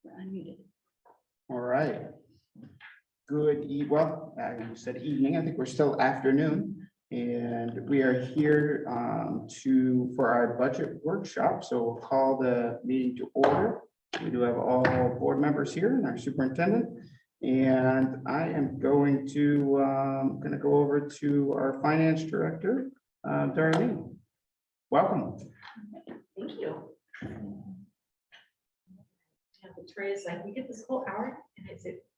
You're unmuted. All right. Well, you said evening. I think we're still afternoon. And we are here for our budget workshop. So we'll call the meeting to order. We do have all board members here and our superintendent. And I am going to go over to our finance director, Darlene. Welcome. Thank you. Trey's like, we get this whole hour and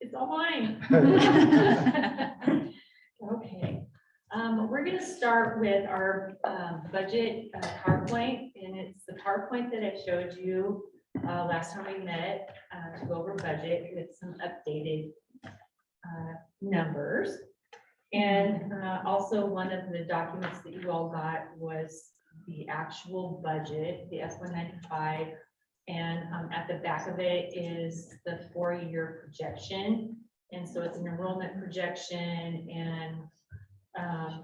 it's all mine. Okay. We're going to start with our budget PowerPoint, and it's the PowerPoint that I showed you last time we met to go over budget with some updated numbers. And also one of the documents that you all got was the actual budget, the S195. And at the back of it is the 4-year projection. And so it's an enrollment projection and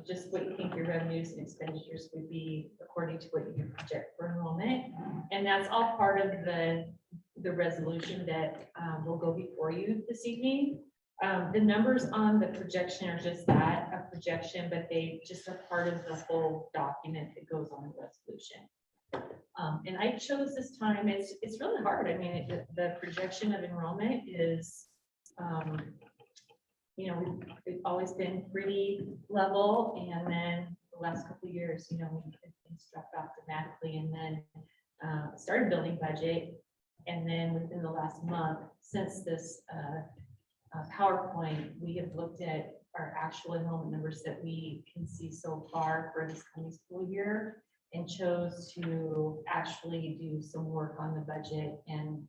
just what you think your revenues and expenditures would be according to what you project for enrollment. And that's all part of the resolution that will go before you this evening. The numbers on the projection are just that, a projection, but they just are part of the whole document that goes on the resolution. And I chose this time, it's really hard. I mean, the projection of enrollment is, we've always been pretty level. And then the last couple of years, things dropped off dramatically, and then started building budget. And then within the last month, since this PowerPoint, we have looked at our actual enrollment numbers that we can see so far for this coming school year, and chose to actually do some work on the budget and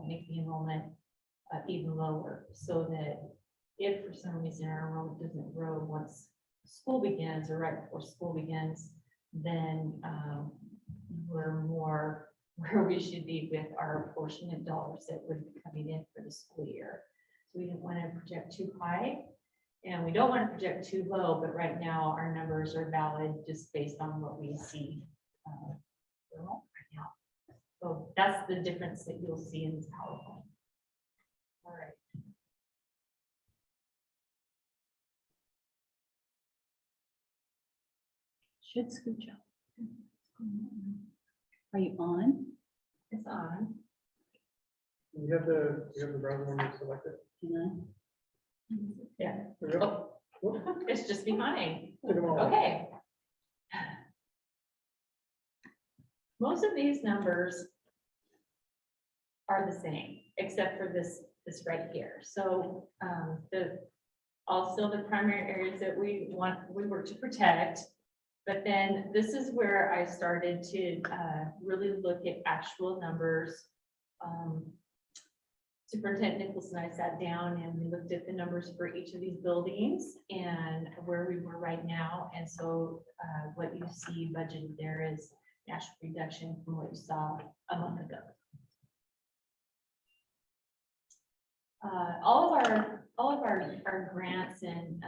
make the enrollment even lower, so that if for some reason our enrollment doesn't grow once school begins or right before school begins, then we're more where we should be with our apportionment dollars that would be coming in for the school year. So we didn't want to project too high. And we don't want to project too low, but right now our numbers are valid just based on what we see right now. So that's the difference that you'll see in this PowerPoint. All right. Should scooch up. Are you on? It's on. You have the browser when you select it. Can Yeah. There you go. Oh, it's just behind. Take them all. Okay. Most of these numbers are the same, except for this right here. So also the primary areas that we work to protect. But then this is where I started to really look at actual numbers. Superintendent Nichols and I sat down and we looked at the numbers for each of these buildings and where we were right now. And so what you see budgeted there is national reduction from what you saw a month ago. All of our grants and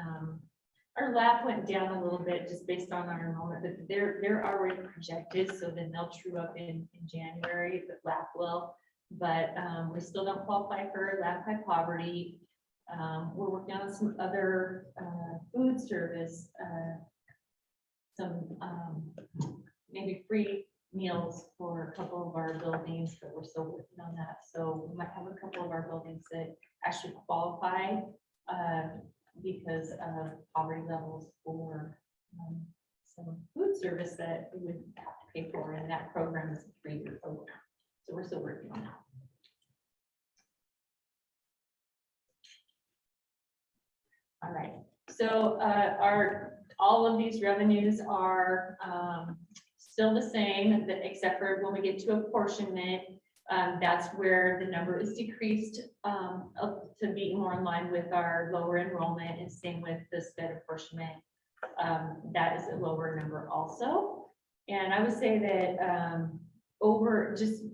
our lab went down a little bit just based on our enrollment, but they're already projected, so then they'll true up in January, but lab will. But we still don't qualify for lab high poverty. We're working on some other food service, some maybe free meals for a couple of our buildings, but we're still working on that. So we might have a couple of our buildings that actually qualify because of poverty levels for some food service that we would have to pay for, and that program is a 3-year program. So we're still working on that. All right. So all of these revenues are still the same, except for when we get to apportionment. That's where the number is decreased up to be more in line with our lower enrollment, and same with the sped apportionment. That is a lower number also. And I would say that over just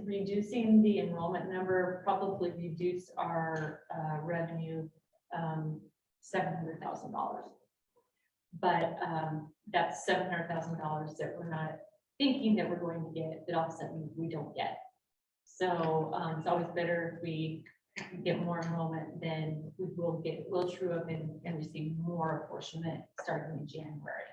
reducing the enrollment number probably reduced our revenue $700,000. But that's $700,000 that we're not thinking that we're going to get, that all of a sudden we don't get. So it's always better if we get more enrollment, then we'll true up and receive more apportionment starting in January.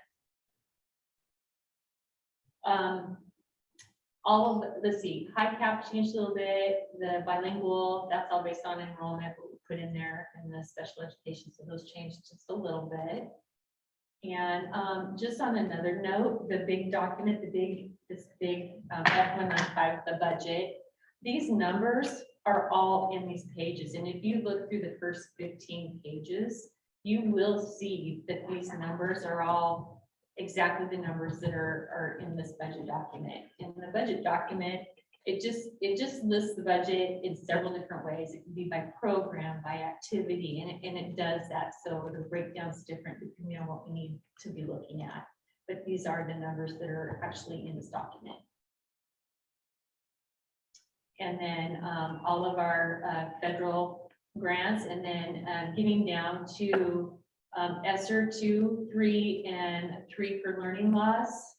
All of let's see, high cap changed a little bit, the bilingual, that's all based on enrollment, what we put in there, and the special education, so those changed just a little bit. And just on another note, the big document, this big F195, the budget, these numbers are all in these pages. And if you look through the first 15 pages, you will see that these numbers are all exactly the numbers that are in this budget document. In the budget document, it just lists the budget in several different ways. It can be by program, by activity, and it does that. So the breakdown's different depending on what we need to be looking at. But these are the numbers that are actually in this document. And then all of our federal grants, and then getting down to ESSER 2, 3, and 3 for learning loss,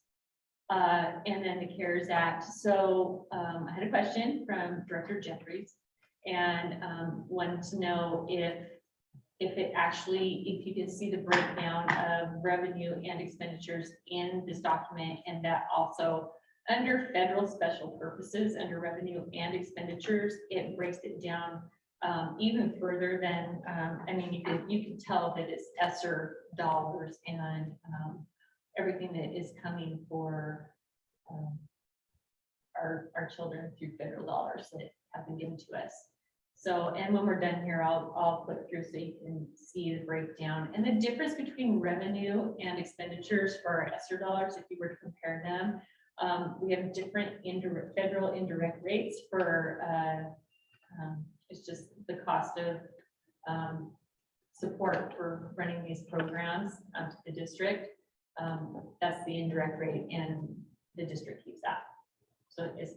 and then the CARES Act. So I had a question from Director Jeffries, and wanted to know if it actually, if you can see the breakdown of revenue and expenditures in this document, and that also under federal special purposes, under revenue and expenditures, it breaks it down even further than, I mean, you can tell that it's ESSER dollars and everything that is coming for our children through federal dollars that have been given to us. So, and when we're done here, I'll flip through so you can see the breakdown and the difference between revenue and expenditures for our ESSER dollars. If you were to compare them, we have different federal indirect rates for, it's just the cost of support for running these programs to the district. That's the indirect rate, and the district keeps that. So it's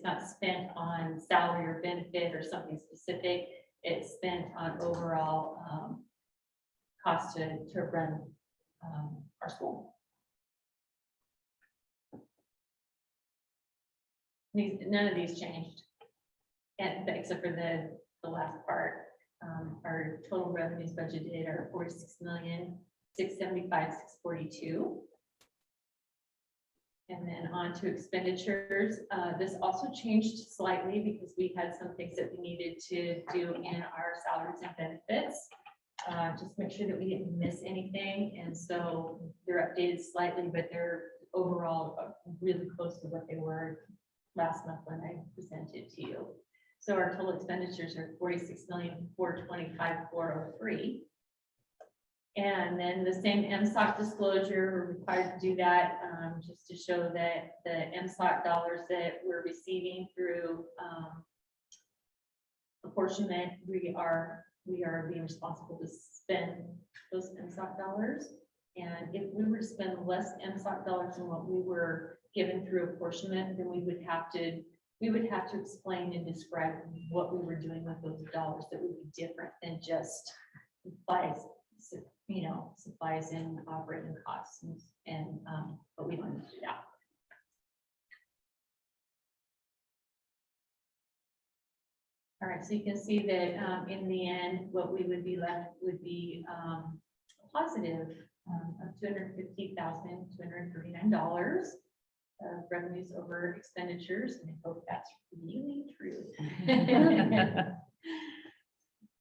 not spent on salary or benefit or something specific. It's spent on overall cost to run our school. None of these changed, and except for the last part. Our total revenues budgeted are $46,675,642. And then on to expenditures. This also changed slightly because we had some things that we needed to do in our salaries and benefits. Just make sure that we didn't miss anything. And so they're updated slightly, but they're overall really close to what they were last month when I presented to you. So our total expenditures are $46,425,403. And then the same MSOC disclosure, we're required to do that just to show that the MSOC dollars that we're receiving through apportionment, we are being responsible to spend those MSOC dollars. And if we were to spend less MSOC dollars than what we were given through apportionment, then we would have to explain and describe what we were doing with those dollars that would be different than just supplies and operating costs, and but we don't need to do that. All right, so you can see that in the end, what we would be left would be positive of $250,239 of revenues over expenditures, and I hope that's really true.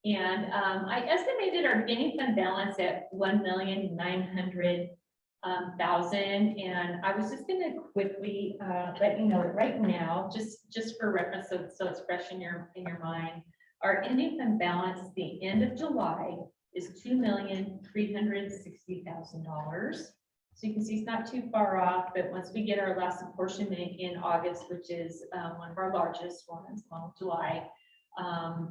And I estimated our beginning fund balance at $1,900,000, and I was just going to quickly let you know that right now, just for reference, so it's fresh in your mind, our ending fund balance at the end of July is $2,360,000. So you can see it's not too far off, but once we get our last apportionment in August, which is one of our largest ones, along with July,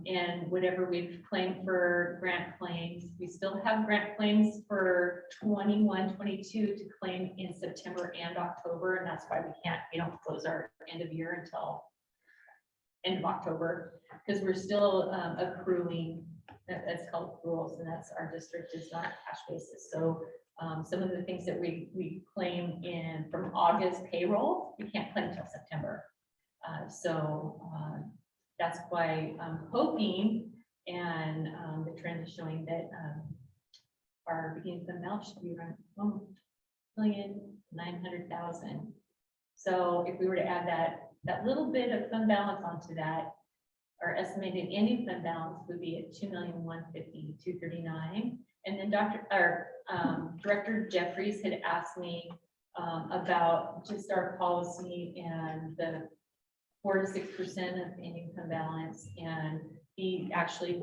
and whatever we've claimed for grant claims, we still have grant claims for 21, 22 to claim in September and October, and that's why we don't close our end of year until end of October, because we're still accruing. That's called accruals, and that's our district is not cash basis. So some of the things that we claim in from August payroll, we can't claim until September. So that's why I'm hoping, and the trend is showing that our beginning fund balance should be around $1,900,000. So if we were to add that little bit of fund balance onto that, our estimated ending fund balance would be at $2,150,239. And then Director Jeffries had asked me about just our policy and the 4 to 6% of ending fund balance. And he actually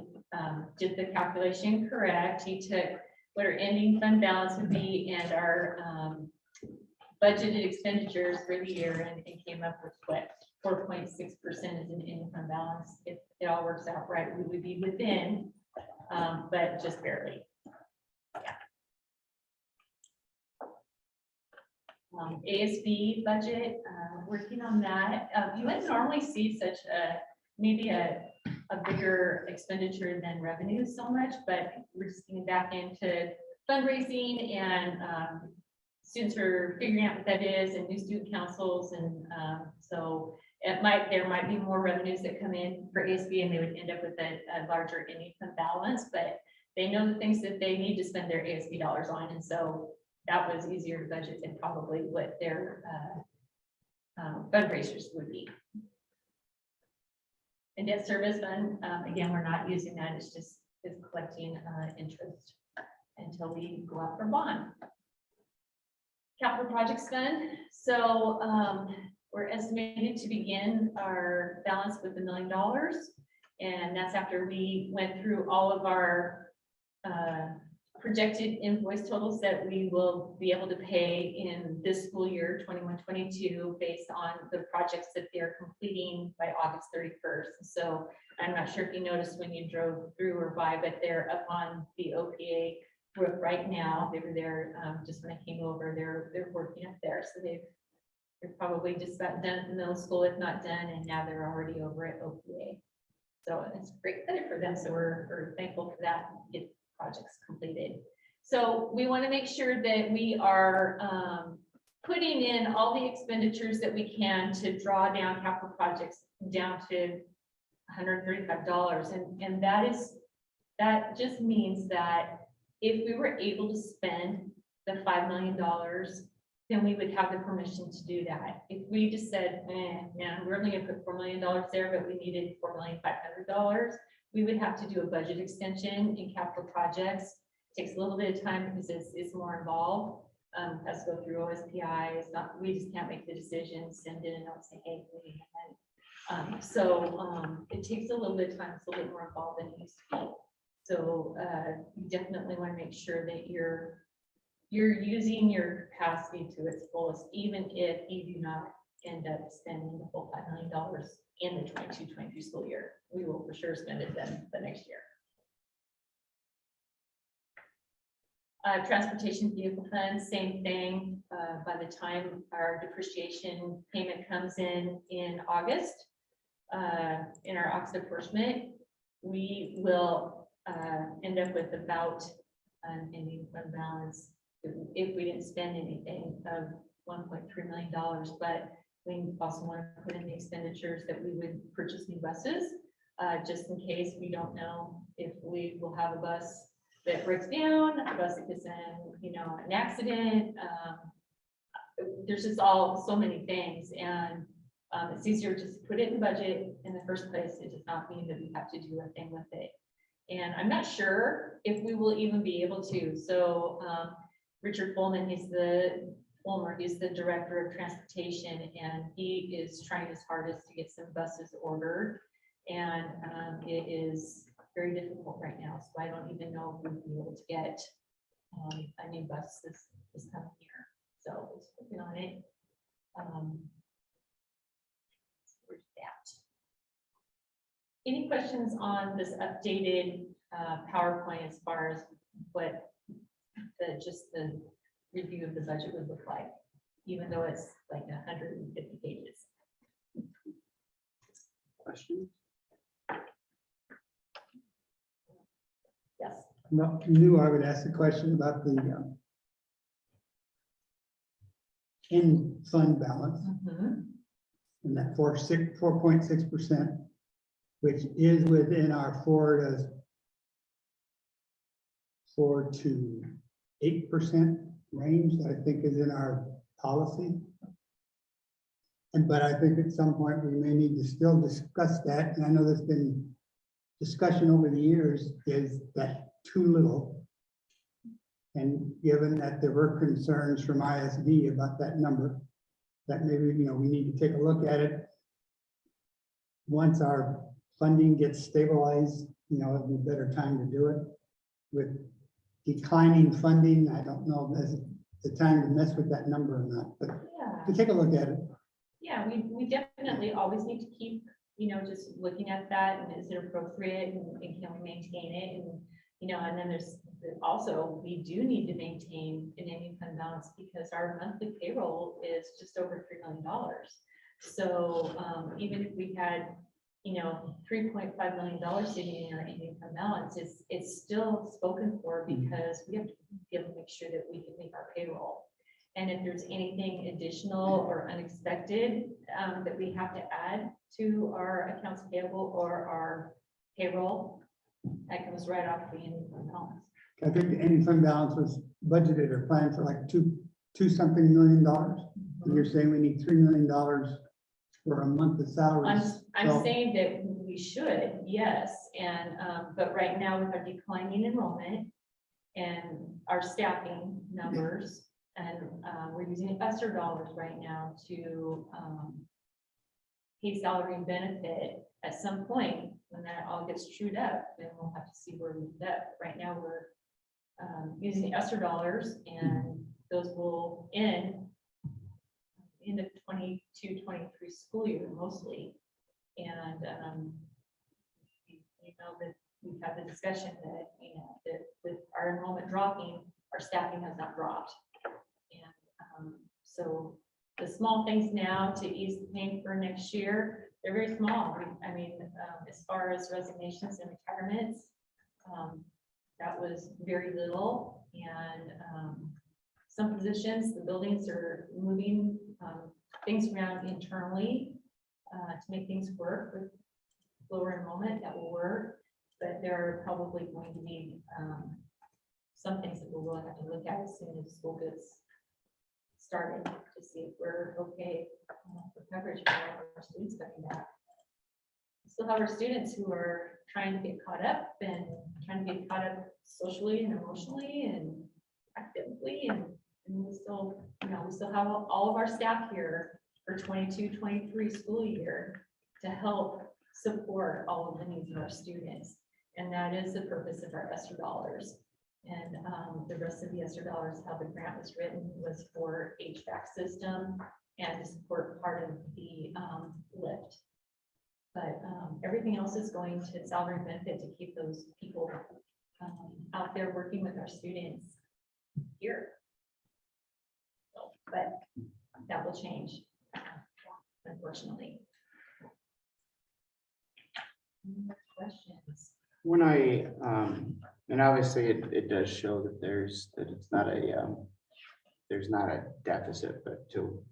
did the calculation correct. He took what our ending fund balance would be and our budgeted expenditures for the year and came up with what 4.6% is an ending fund balance. If it all works out right, we would be within, but just barely. ASB budget, working on that. You wouldn't normally see such maybe a bigger expenditure than revenue so much, but we're just getting back into fundraising and students are figuring out what that is and new student councils. And so there might be more revenues that come in for ASB and they would end up with a larger ending fund balance, but they know the things that they need to spend their ASB dollars on. And so that was easier to budget than probably what their fundraisers would be. And debt service fund, again, we're not using that. It's just collecting interest until we go out for bond. Capital projects fund. So we're estimated to begin our balance with $1 million. And that's after we went through all of our projected invoice totals that we will be able to pay in this school year 21-22 based on the projects that they're completing by August 31st. So I'm not sure if you noticed when you drove through or by, but they're up on the OPA roof right now. They were there just when I came over. They're working up there, so they're probably just about done at the middle school, if not done, and now they're already over at OPA. So it's great credit for them. So we're thankful for that. Get projects completed. So we want to make sure that we are putting in all the expenditures that we can to draw down capital projects down to $135. And that just means that if we were able to spend the $5 million, then we would have the permission to do that. If we just said, yeah, we're only going to put $4 million there, but we needed $4,500,000, we would have to do a budget extension in capital projects. It takes a little bit of time because it's more involved. Has to go through OSPI. It's not, we just can't make the decision, send in a note, say, hey, we need that. It takes a little bit of time. It's a little bit more involved than it used to be. So you definitely want to make sure that you're using your capacity to its fullest, even if you do not end up spending the full $5 million in the 22-23 school year. We will for sure spend it then the next year. Transportation vehicle fund, same thing. By the time our depreciation payment comes in August, in our August apportionment, we will end up with about an ending fund balance, if we didn't spend anything, of $1.3 million. But we also want to put in the expenditures that we would purchase new buses, just in case. We don't know if we will have a bus that breaks down, a bus that gets in, an accident. There's just so many things, and it's easier just to put it in the budget in the first place. It does not mean that we have to do a thing with it. And I'm not sure if we will even be able to. So Richard Fulmer, he's the director of transportation, and he is trying his hardest to get some buses ordered. And it is very difficult right now. So I don't even know if we'll be able to get a new bus this coming year. So it's working on it. Where's that? Any questions on this updated PowerPoint as far as what just the review of the budget would look like, even though it's like 150 pages? Questions? Yes. No, knew I would ask the question about the end fund balance Mhm. and that 4.6%. which is within our 4 to 8% range that I think is in our policy. But I think at some point we may need to still discuss that. And I know there's been discussion over the years, is that too little? And given that there were concerns from ISD about that number, that maybe, we need to take a look at it. Once our funding gets stabilized, it'll be a better time to do it. With declining funding, I don't know if this is the time to mess with that number or not, but Yeah. to take a look at it. Yeah, we definitely always need to keep, just looking at that, and is it appropriate, and can we maintain it, and then there's also, we do need to maintain an ending fund balance because our monthly payroll is just over $3 million. So, even if we had, $3.5 million sitting in our ending fund balance, it's still spoken for because we have to be able to make sure that we can make our payroll. And if there's anything additional or unexpected that we have to add to our accounts payable or our payroll, that comes right off the ending fund balance. I think the ending fund balance was budgeted or planned for like two something million dollars. And you're saying we need $3 million for a month of salaries. I'm So- saying that we should, yes, and, but right now with our declining enrollment and our staffing numbers, and, we're using ESSER dollars right now to, pay salary and benefit. At some point, when that all gets trued up, then we'll have to see where we end up. Right now, we're, using the ESSER dollars, and those will end in the 22-23 school year mostly. And, that we've had the discussion that, that with our enrollment dropping, our staffing has not dropped. And, so the small things now to ease the pain for next year, they're very small. As far as resignations and retirements, that was very little. And, some positions, the buildings are moving, things around internally, to make things work with lower enrollment. That will work, but there are probably going to be, some things that we'll have to look at as soon as school gets started to see if we're okay for coverage for our students coming back. We still have our students who are trying to get caught up and trying to get caught up socially and emotionally and academically, and we still, we still have all of our staff here for 22-23 school year to help support all of the needs of our students. And that is the purpose of our ESSER dollars. And the rest of the ESSER dollars, how the grant was written, was for HVAC system and to support part of the lift. But everything else is going to salary and benefit to keep those people out there working with our students here. So, but that will change, unfortunately. Any more questions? When I, and obviously it does show that it's not a, there's not a deficit, but to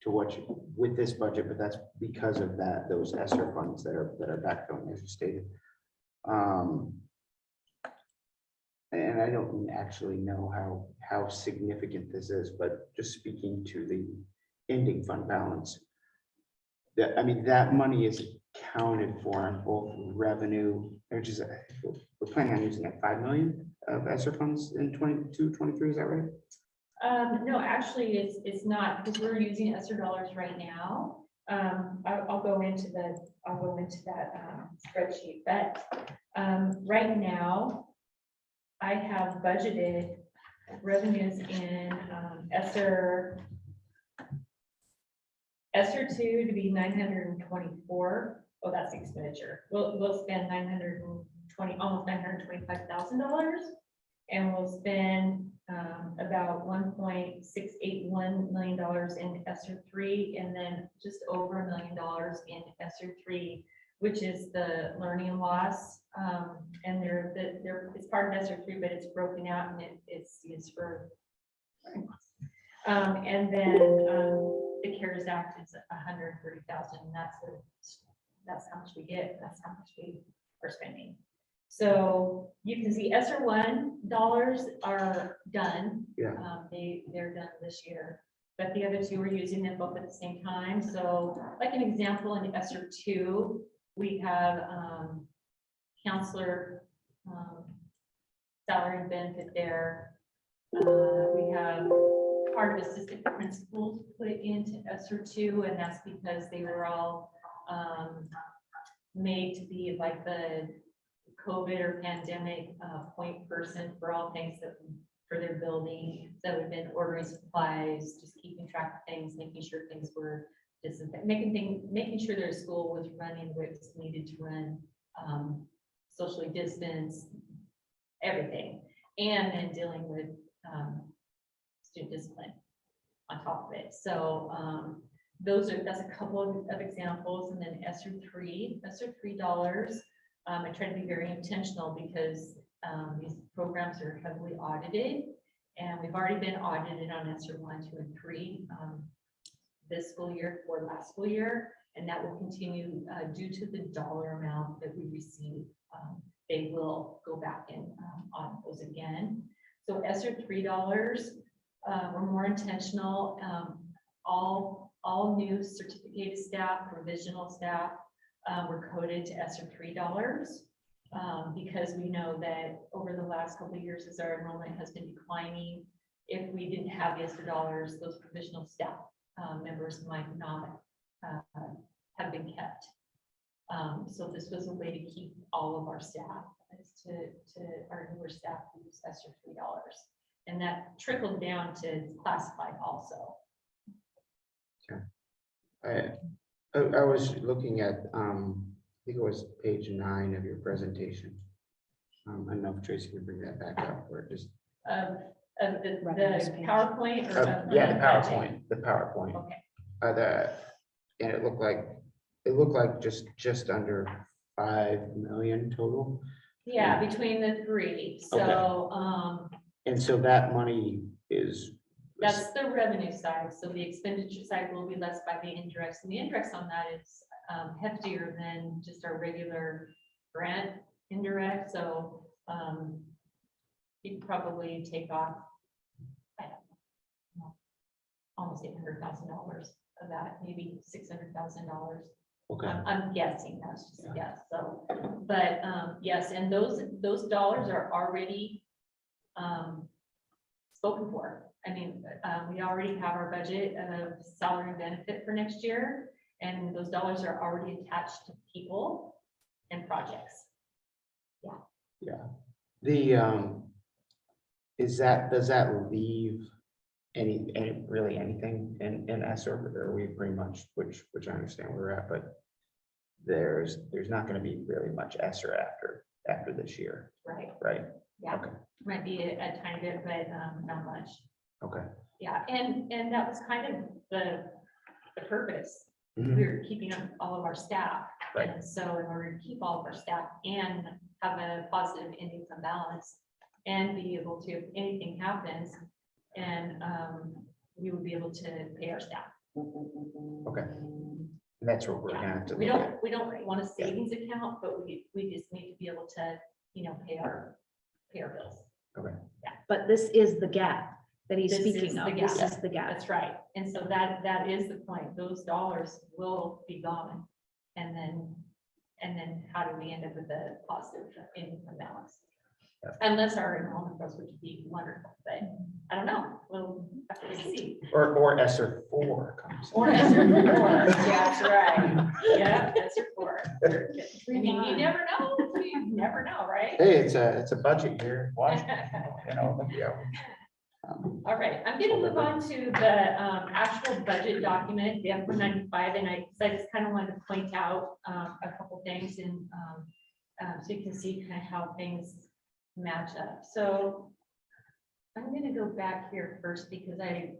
what with this budget, but that's because of those ESSER funds that are backfilling, as you stated. And I don't actually know how significant this is, but just speaking to the ending fund balance, that money is accounted for in both revenue, which is, we're planning on using like 5 million of ESSER funds in 22-23, is that right? No, actually, it's not, because we're using ESSER dollars right now. I'll go into that spreadsheet, but right now I have budgeted revenues in ESSER 2 to be 924. Oh, that's the expenditure. We'll spend almost $925,000, and we'll spend about $1.681 million in ESSER 3, and then just over $1 million in ESSER 3, which is the learning loss. And it's part of ESSER 3, but it's broken out and it's used for learning loss. And then the CARES Act is 130,000, and that's that's how much we get, that's how much we are spending. So you can see ESSER 1 dollars are done. Yeah. They're done this year, but the other two, we're using them both at the same time. So like an example, in ESSER 2, we have counselor salary and benefit there. We have part of assistant principals put into ESSER 2, and that's because they were all made to be like the COVID or pandemic point person for all things that for their building. So we've been ordering supplies, just keeping track of things, making sure things were disinfected, making sure their school was running what was needed to run, socially distance, everything, and then dealing with student discipline on top of it. So that's a couple of examples. And then ESSER 3 dollars. I try to be very intentional because these programs are heavily audited, and we've already been audited on ESSER 1, 2, and 3 this school year for last school year, and that will continue due to the dollar amount that we receive. They will go back and audit those again. So ESSER 3 dollars, we're more intentional. All new certificated staff, provisional staff, were coded to ESSER 3 dollars because we know that over the last couple of years, as our enrollment has been declining, if we didn't have the ESSER dollars, those provisional staff members might not have been kept. So this was a way to keep all of our staff, is to our newer staff use ESSER 3 dollars, and that trickled down to classified also. I was looking at, I think it was page 9 of your presentation. I don't know if Tracy can bring that back up or just. The Revenues page. PowerPoint or Yeah, the PowerPoint. Okay. And it looked like just under 5 million total. Yeah, between the three. So And so that money is. that's the revenue side. So the expenditure side will be less by the indirects, and the indirects on that is heftier than just our regular grant indirect. So you'd probably take off, I don't know, almost $800,000 of that, maybe $600,000. Okay. I'm guessing, that's just a guess. So, but yes, and those dollars are already spoken for. I mean, we already have our budget of salary and benefit for next year, and those dollars are already attached to people and projects. The does that leave really anything in ESSER, or are we pretty much, which I understand where we're at, but there's not going to be really much ESSER after this year, right? Yeah, Okay. might be a tiny bit, but not much. Okay. Yeah, and that was kind of the purpose. Mhm. We were keeping up all of our staff. Right. And so in order to keep all of our staff and have a positive income balance and be able to, if anything happens, and we would be able to pay our staff. Okay. And that's what we're gonna have to. We look at. don't want a savings account, but we just need to be able to, pay our bills. But this is the gap that he's This is speaking the of. This gap. is the gap. That's right. And so that is the point. Those dollars will be gone. And then how do we end up with a positive income balance? Yeah. Unless our enrollment growth, which would be wonderful, but I don't know. We'll have to see. Or ESSER 4 comes. Or ESSER 4. Yeah, that's right. Yeah, ESSER 4. I mean, you never know. You never know, right? Hey, it's a budget year. Watch, All right, I'm gonna move on to the actual budget document, the F-195, and I just kind of wanted to point out a couple things, and so you can see kind of how things match up. So I'm gonna go back here first because I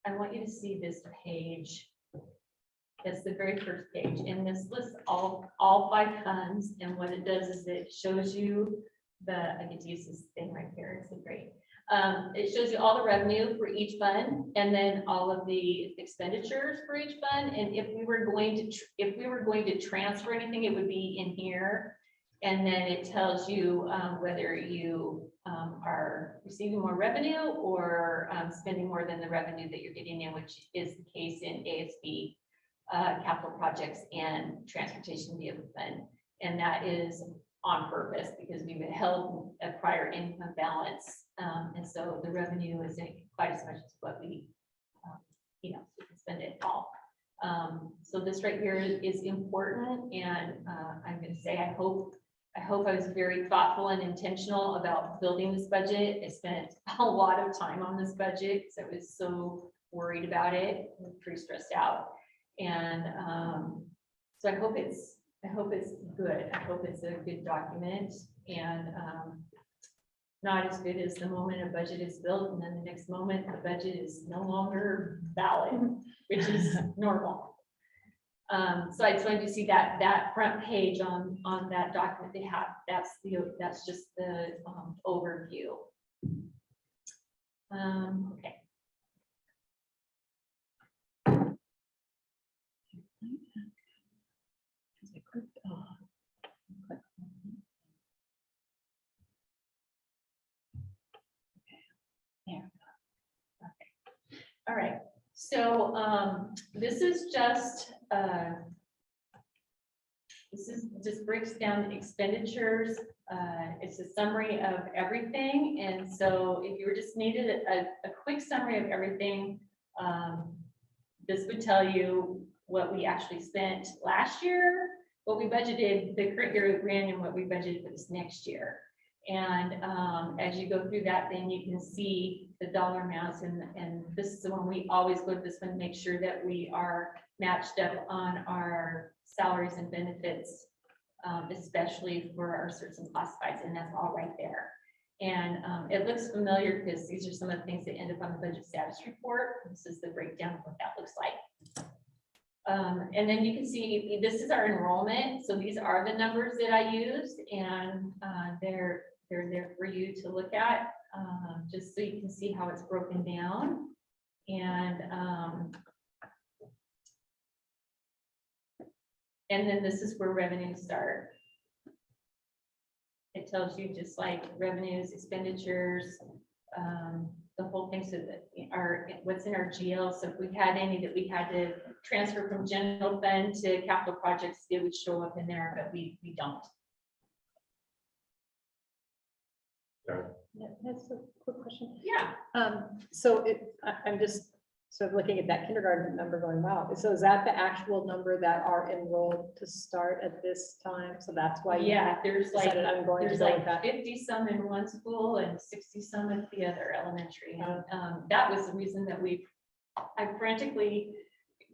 want you to see this page. It's the very first page, and this lists all 5 funds, and what it does is it shows you I get to use this thing right here, it's great. It shows you all the revenue for each fund and then all of the expenditures for each fund. And if we were going to transfer anything, it would be in here. And then it tells you whether you are receiving more revenue or spending more than the revenue that you're getting in, which is the case in ASB, capital projects and transportation vehicle fund. And that is on purpose because we've held a prior income balance. And so the revenue isn't quite as much as what we, we can spend it all. So this right here is important. And I'm going to say, I hope I was very thoughtful and intentional about building this budget. I spent a lot of time on this budget because I was so worried about it, pretty stressed out. And so I hope it's good. I hope it's a good document and not as good as the moment a budget is built and then the next moment the budget is no longer valid, which is normal. So I just wanted to see that front page on that document they have. That's just the overview. Okay. All right, so this just breaks down the expenditures. It's a summary of everything, and so if you were just needed a quick summary of everything, this would tell you what we actually spent last year, what we budgeted the current year we're in, and what we budgeted for this next year. And as you go through that, then you can see the dollar amounts, and this is the one we always go to this one, make sure that we are matched up on our salaries and benefits, especially for our certs and classifieds, and that's all right there. And it looks familiar because these are some of the things that end up on the budget status report. This is the breakdown of what that looks like. And then you can see this is our enrollment. So these are the numbers that I used, and they're there for you to look at, just so you can see how it's broken down. And then this is where revenues start. It tells you just like revenues, expenditures, the whole thing, so that what's in our GL. So if we had any that we had to transfer from general fund to capital projects, it would show up in there, but we don't. Yeah, that's a quick question. Yeah. So I'm just sort of looking at that kindergarten number going, wow. So is that the actual number that are enrolled to start at this time? So that's why you Yeah, there's like, decided I'm going to there's go with like that. 50 some in one school and 60 some at the other elementary. That was the reason that I frantically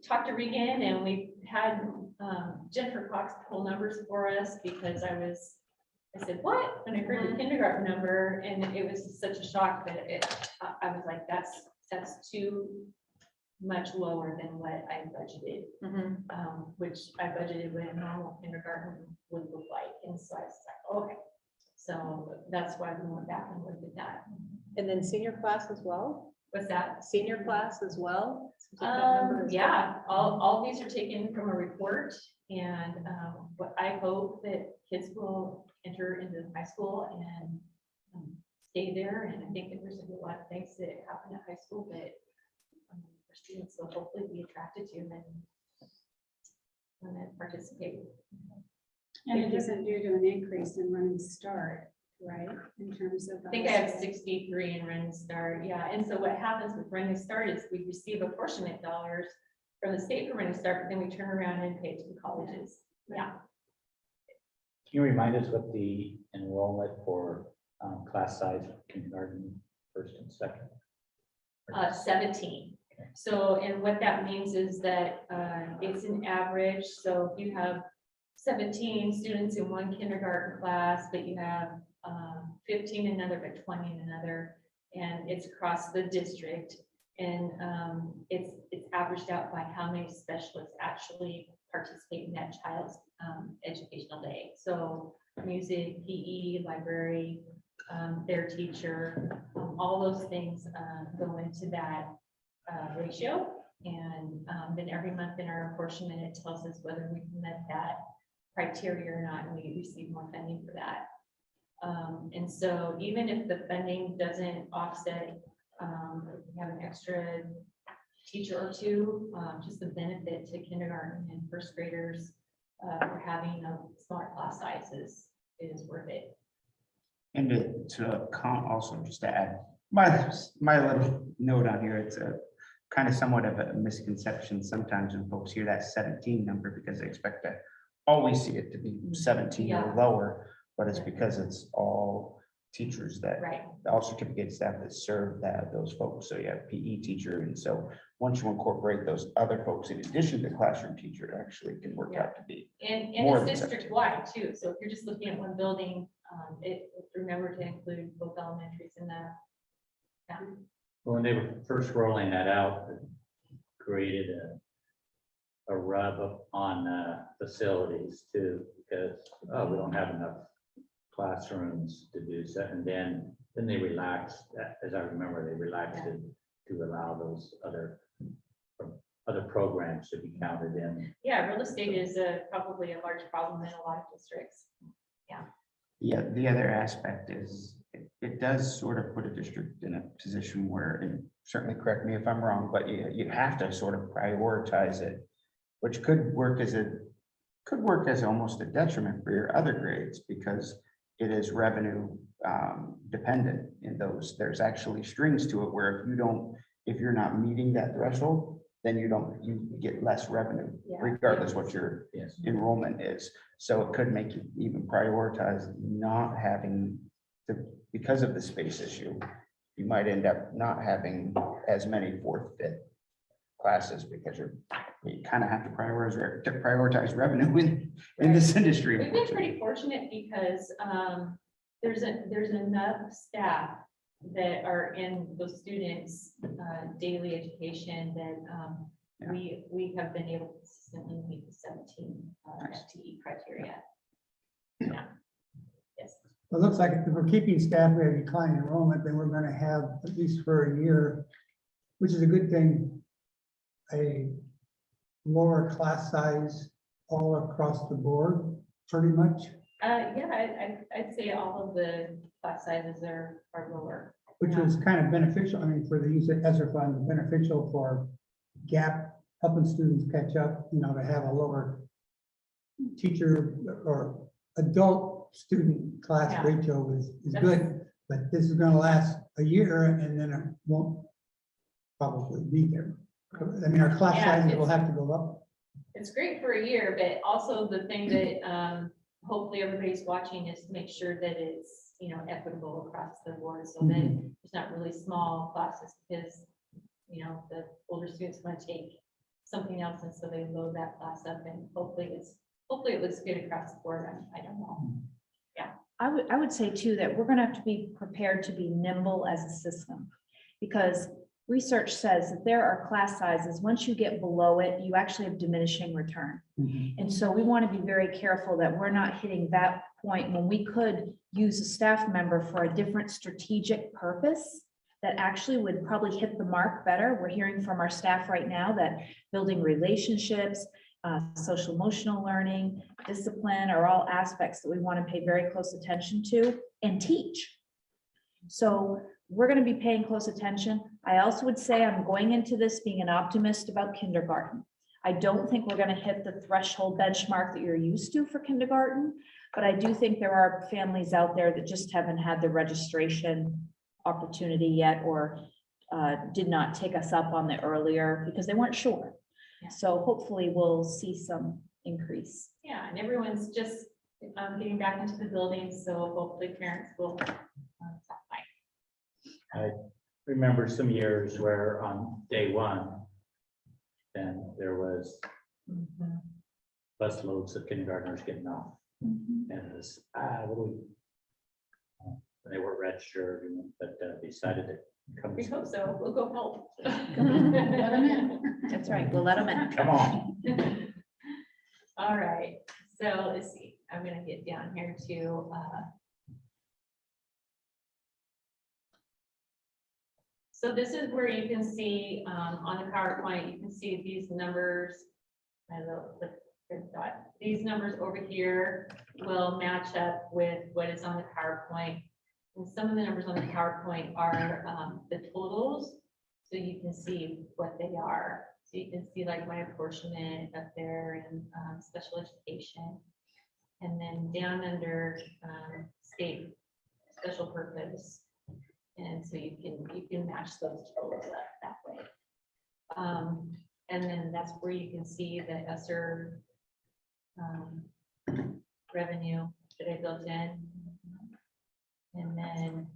talked to Regan, and we had Jennifer Cox pull numbers for us because I said, what? When I heard the kindergarten number, and it was such a shock that I was like, that's too much lower than what I budgeted, which I budgeted what a normal kindergarten would look like. And so I was like, okay. So that's why we went back and looked at that. And then senior class as well? What's that? Senior class as well? So that number is Yeah, all these are taken from a report, and what I hope that kids will enter into high school and stay there. And I think that there's a lot of things that happen at high school that our students will hopefully be attracted to and participate. And it isn't due to an increase in running start, right? In terms of. I think I have 63 in Running Start, yeah. And so what happens with Running Start is we receive apportionment dollars from the state for Running Start, but then we turn around and pay it to the colleges. Yeah. Can you remind us what the enrollment for class size for kindergarten, first and second? 17. So, and what that means is that it's an average. So if you have 17 students in one kindergarten class, but you have 15 in another, but 20 in another, and it's across the district, and it's averaged out by how many specialists actually participate in that child's educational day. So music, PE, library, their teacher, all those things go into that ratio. And then every month in our apportionment, it tells us whether we met that criteria or not, and we receive more funding for that. And so even if the funding doesn't offset, if we have an extra teacher or two, just the benefit to kindergarten and first graders for having a smaller class sizes is worth it. And also just to add, my little note on here, it's a kind of somewhat of a misconception sometimes when folks hear that 17 number, because they expect to always see it to be 17 or Yeah. lower, but it's Yeah. because it's all teachers that, Right. all certificate staff that serve those folks. So you have PE teacher, and so once you incorporate those other folks in addition to classroom teacher, it actually can work out to be. And More it's than district wide too. So if you're just looking at one building, remember to include both elementaries in that. Yeah. When they were first rolling that out, it created a rub up on facilities too, because, oh, we don't have enough classrooms to do so. And then they relaxed, as I remember, they relaxed it to allow those other programs to be counted in. Yeah, real estate is probably a large problem in a lot of districts. Yeah, the other aspect is it does sort of put a district in a position where, and certainly correct me if I'm wrong, but you have to sort of prioritize it, which could work as almost a detriment for your other grades, because it is revenue dependent in those. There's actually strings to it where if you're not meeting that threshold, then you get less revenue, Yeah. regardless what your Yes. enrollment is. So it could make you even prioritize not having because of the space issue, you might end up not having as many fourth, fifth classes, because you kind of have to prioritize revenue in this industry. We've been pretty fortunate because there's enough staff that are in those students' daily education that Yeah. we have been able to consistently meet the 17 Nice. FTE criteria. Yeah. Yes. It looks like if we're keeping staff, we have declining enrollment, then we're gonna have, at least for a year, which is a good thing, a lower class size all across the board, pretty much, Yeah, I'd say all of the class sizes are lower. which was kind of beneficial, I mean, for the use of ESSER funds, beneficial for gap, helping students catch up, to have a lower teacher or adult student class Yeah. ratio is good, but this is gonna last a year and then it won't probably be there. I mean, our class Yeah, sizes will have to go up. It's great for a year, but also the thing that hopefully everybody's watching is to make sure that it's, equitable across the board. So then there's not really small classes because, the older students want to take something else, and so they load that class up, and hopefully it looks good across the board. I don't know. I would say too, that we're gonna have to be prepared to be nimble as a system. Because research says that there are class sizes, once you get below it, you actually have diminishing return. And so we want to be very careful that we're not hitting that point when we could use a staff member for a different strategic purpose that actually would probably hit the mark better. We're hearing from our staff right now that building relationships, social emotional learning, discipline are all aspects that we want to pay very close attention to and teach. So we're going to be paying close attention. I also would say I'm going into this being an optimist about kindergarten. I don't think we're going to hit the threshold benchmark that you're used to for kindergarten, but I do think there are families out there that just haven't had the registration opportunity yet, or did not take us up on the earlier because they weren't sure. Yeah. So hopefully we'll see some increase. Yeah, and everyone's just getting back into the building, so hopefully parents will stop by. I remember some years where on day one, then there was bus loads of kindergartners getting off. And it was, what do we? They were registered, but decided to come. We hope so. We'll go help. Let 'em in. That's right. We'll let them in. Come on. All right, so let's see, I'm gonna get down here to So this is where you can see, on the PowerPoint, you can see these numbers. These numbers over here will match up with what is on the PowerPoint. And some of the numbers on the PowerPoint are, the totals, so you can see what they are. So you can see like my apportionment up there and, special education. And then down under, state special purpose. And so you can match those totals up that way. And then that's where you can see the ESSER revenue that I built in. And then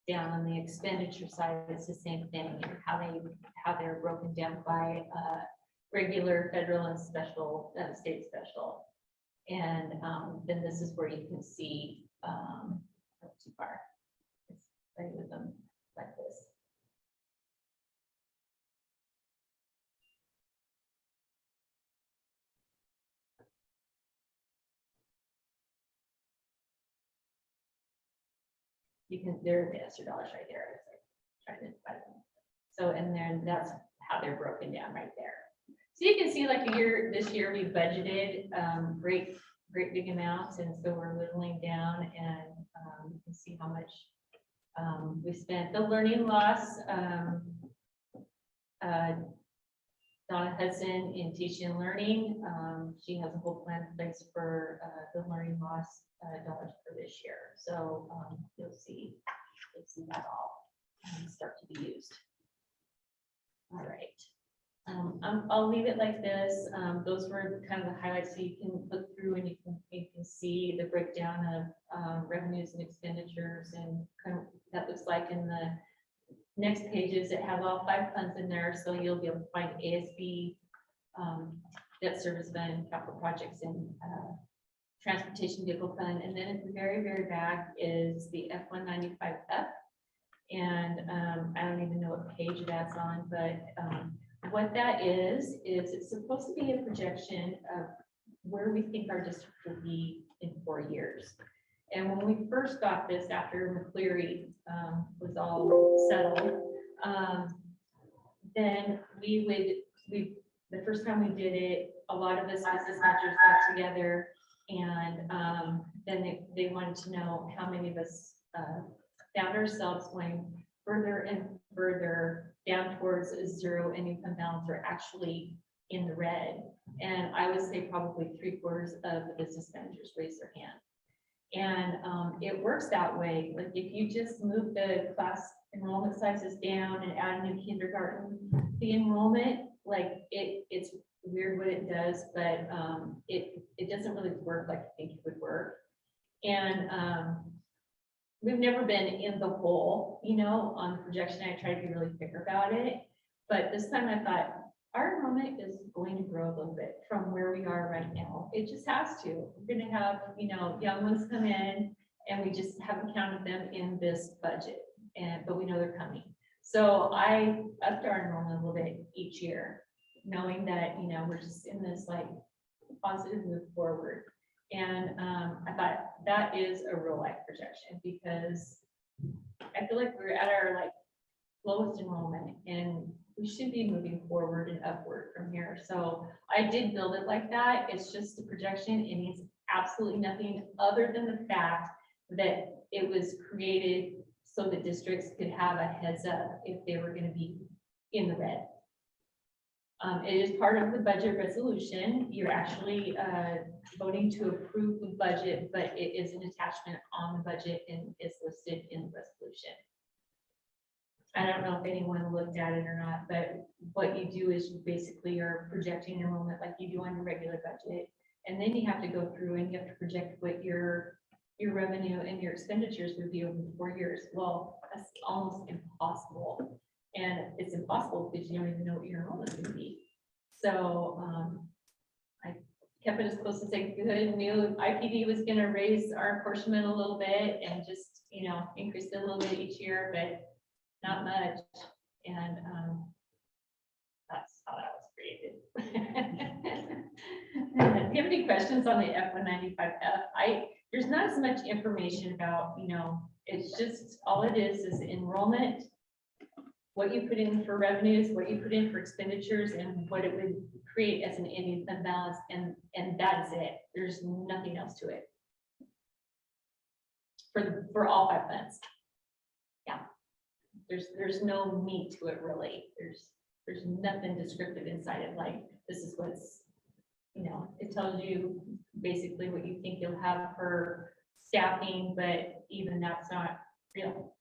down on the expenditure side, it's the same thing, how they're broken down by regular, federal, and special, state special. And then this is where you can see, not too far. It's play with them like this. You can, there are the ESSER dollars right there. It's like trying to find them. So, and then that's how they're broken down right there. So you can see like this year we budgeted great big amounts, and so we're whittling down, and you can see how much we spent. The learning loss, Donna Hudson in teaching and learning, she has a whole plan in place for the learning loss dollars for this year. So you'll see that all start to be used. All right. I'll leave it like this. Those were kind of the highlights, so you can look through and you can see the breakdown of revenues and expenditures, and kind of that looks like in the next pages. It has all 5 funds in there, so you'll be able to find ASB, debt service fund, capital projects, and transportation vehicle fund. And then at the very, very back is the F-195F. And I don't even know what page that's on, but what that is it's supposed to be a projection of where we think our district will be in 4 years. And when we first got this, after McCleary was all settled, then the first time we did it, a lot of us business managers got together, and then they wanted to know how many of us found ourselves going further and further down towards a zero and income balance, or actually in the red. And I would say probably 3/4 of the business managers raised their hand. And it works that way. Like if you just move the class enrollment sizes down and add a new kindergarten, the enrollment, like it's weird what it does, but it doesn't really work like you think it would work. And we've never been in the hole, on the projection. I try to be really fair about it, but this time I thought our enrollment is going to grow a little bit from where we are right now. It just has to. We're going to have, young ones come in, and we just haven't counted them in this budget, but we know they're coming. So I upped our enrollment a little bit each year, knowing that, we're just in this like positive move forward. And I thought that is a real life projection, because I feel like we're at our like lowest enrollment, and we should be moving forward and upward from here. So I did build it like that. It's just a projection. It means absolutely nothing other than the fact that it was created so that districts could have a heads up if they were going to be in the red. It is part of the budget resolution. You're actually voting to approve the budget, but it is an attachment on the budget and is listed in the resolution. I don't know if anyone looked at it or not, but what you do is you basically are projecting enrollment like you do on your regular budget. And then you have to go through and you have to project what your revenue and your expenditures would be over 4 years. Well, that's almost impossible. And it's impossible because you don't even know what your enrollment is going to be. So I kept it as close as I could. Knew IPD was going to raise our apportionment a little bit and just, increase it a little bit each year, but not much. And that's how that was created. Do you have any questions on the F-195F? there's not as much information about, it's just, all it is enrollment, what you put in for revenues, what you put in for expenditures, and what it would create as an ending fund balance, and that's it. There's nothing else to it. For all 5 funds. Yeah. There's no meat to it, really. There's nothing descriptive inside it, like, this is what's, it tells you basically what you think you'll have for staffing, but even that's not real.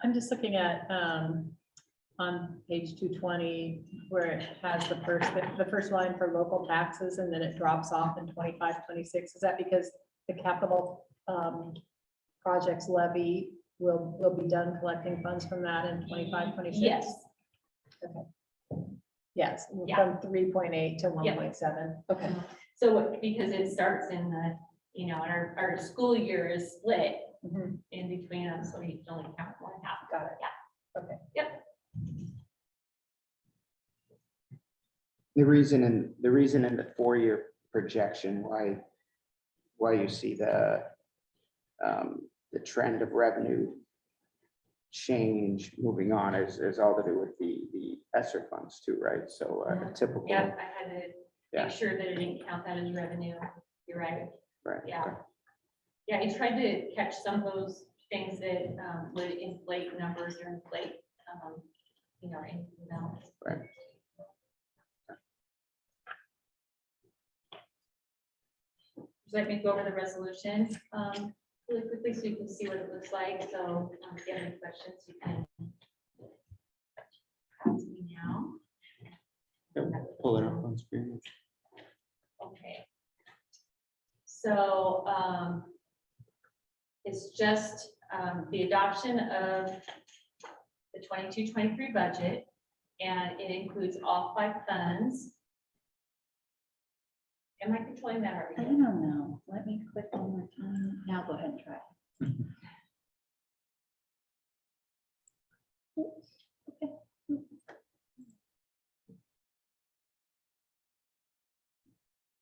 I'm just looking at, on page 220, where it has the first line for local taxes, and then it drops off in 25, 26. Is that because the capital projects levy will be done collecting funds from that in 25, 26? Yes. Yes, Yeah. from 3.8 to 1.7. Okay. So because it starts in the, our school year is split Mhm. in between them, so you can only count 1/2. Got it. Yeah. Okay. Yep. The reason in the 4-year projection, why you see the trend of revenue change moving on is all to do with the ESSER funds too, right? So a typical. Yep, I had to Yeah. make sure that it didn't count that as revenue. You're right. Right. Yeah. Yeah, I tried to catch some of those things that would inflate numbers or inflate, anything else. Right. So let me go over the resolution really quickly so you can see what it looks like. So if you have any questions, you can ask me now. Pull it up on screen. Okay. So it's just the adoption of the 22-23 budget, and it includes all 5 funds. Am I controlling that I already? don't know. Let me click one more time. Now go ahead and try.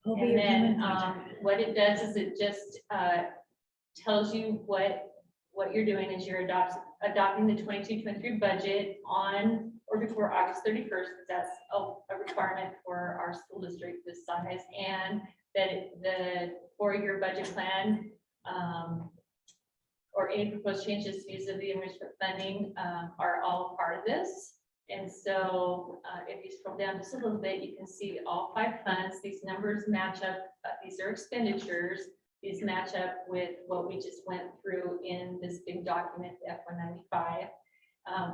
And then what it does is it just tells you what you're doing is you're adopting the 22-23 budget on or before August 31st, because that's a requirement for our school district this size, and that the 4-year budget plan or any proposed changes to use of the enrichment funding are all part of this. And so if you scroll down just a little bit, you can see all 5 funds. These numbers match up. These are expenditures. These match up with what we just went through in this big document, F-195,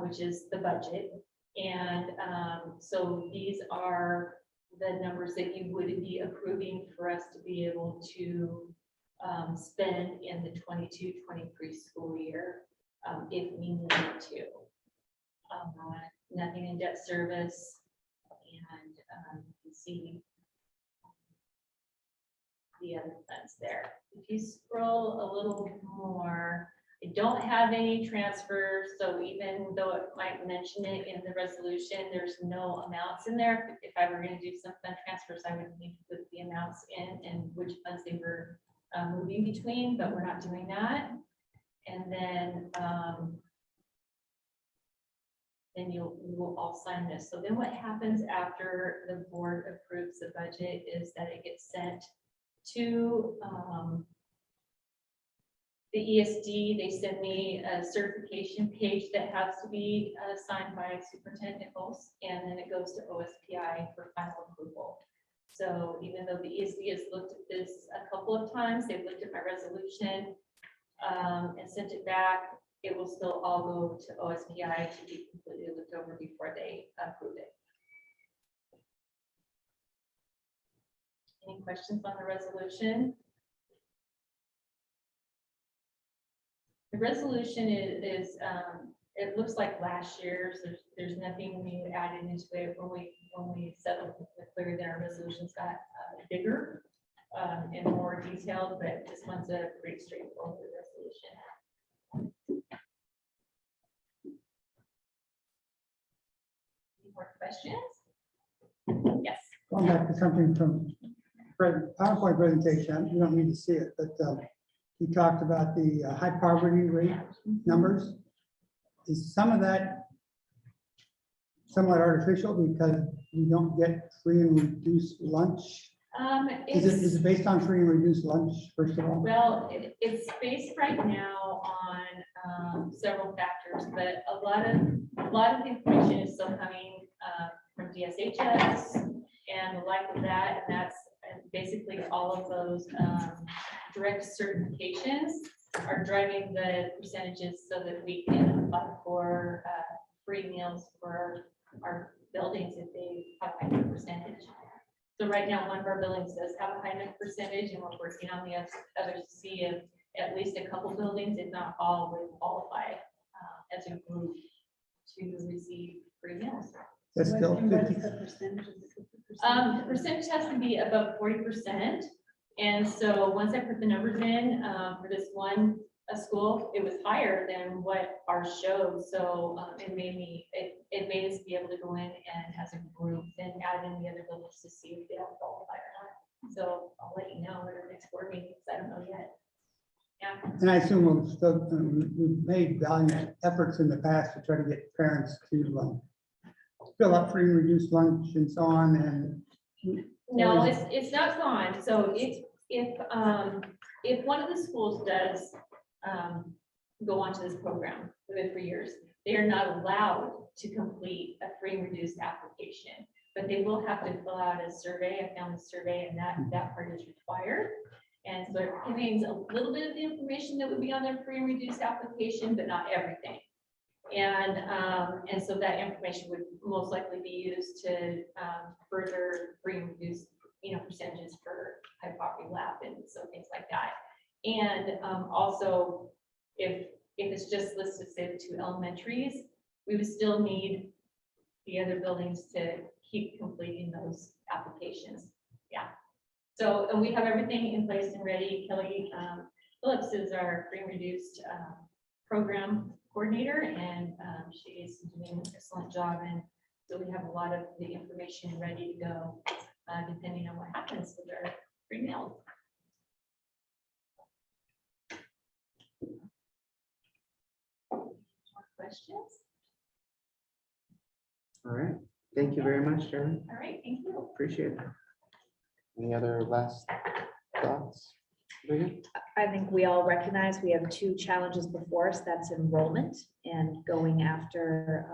which is the budget. And so these are the numbers that you would be approving for us to be able to spend in the 22-23 school year if we need to. Nothing in debt service, and you can see the other funds there. If you scroll a little more, I don't have any transfers, so even though it might mention it in the resolution, there's no amounts in there. If I were going to do some fund transfers, I would need to put the amounts in and which funds they were moving between, but we're not doing that. And then you will all sign this. So then what happens after the board approves the budget is that it gets sent to the ESD. They send me a certification page that has to be signed by Superintendent Nichols, and then it goes to OSPI for final approval. So even though the ESD has looked at this a couple of times, they've looked at my resolution and sent it back, it will still all go to OSPI to be completely looked over before they approve it. Any questions on the resolution? The resolution is it looks like last year's. There's nothing new added into it. When we settled the clear that our resolutions got bigger and more detailed, but this one's a pretty straightforward resolution. Any more questions? Yes. Going back to something from PowerPoint presentation, you don't need to see it, but he talked about the high poverty rate numbers. Is some of that somewhat artificial because we don't get free and reduced lunch? Is it based on free and reduced lunch, first of all? Well, it's based right now on several factors, but a lot of the information is still coming from DSHS and the like of that, and that's basically all of those direct certifications are driving the percentages so that we can apply for free meals for our buildings if they have a high percentage. So right now, one of our buildings does have a high enough percentage, and we're working on the others to see if at least a couple buildings, if not all, would qualify as a group to receive free meals. That's still And what's 50. the percentage? Is it 50%? The percentage has to be above 40%. And so once I put the numbers in for this one school, it was higher than what ours showed. So it made us be able to go in and as a group then add in the other buildings to see if they all qualify or not. So I'll let you know at our next board meeting, because I don't know yet. Yeah. And I assume we've made valiant efforts in the past to try to get parents to fill up free and reduced lunch and so on, and No, it's not gone. So if one of the schools does go onto this program, we've been for years, they are not allowed to complete a free and reduced application, but they will have to fill out a survey. I found the survey, and that part is required. And so it contains a little bit of the information that would be on their free and reduced application, but not everything. And so that information would most likely be used to further free and reduced, percentages for high poverty lab and so things like that. And also, if it's just listed, say, the 2 elementaries, we would still need the other buildings to keep completing those applications. Yeah. So, and we have everything in place and ready. Kelly Phillips is our free and reduced program coordinator, and she is doing an excellent job. And so we have a lot of the information ready to go, depending on what happens with our free meals. More questions? All right, thank you very much, Darlene. All right, thank you. Appreciate it. Any other last thoughts? Brenda? I think we all recognize we have 2 challenges before us. That's enrollment and going after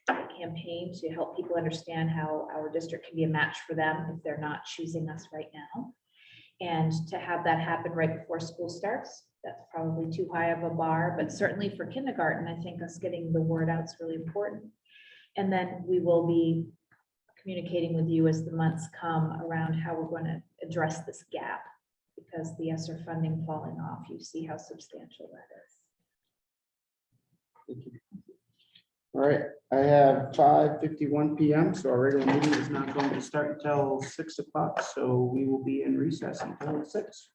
a campaign to help people understand how our district can be a match for them if they're not choosing us right now. And to have that happen right before school starts, that's probably too high of a bar, but certainly for kindergarten, I think us getting the word out is really important. And then we will be communicating with you as the months come around how we're going to address this gap, because the ESSER funding falling off, you see how substantial that is. Thank you. All right, I have 5:51 PM, so our regular meeting is not going to start until 6 o'clock, so we will be in recess until 6.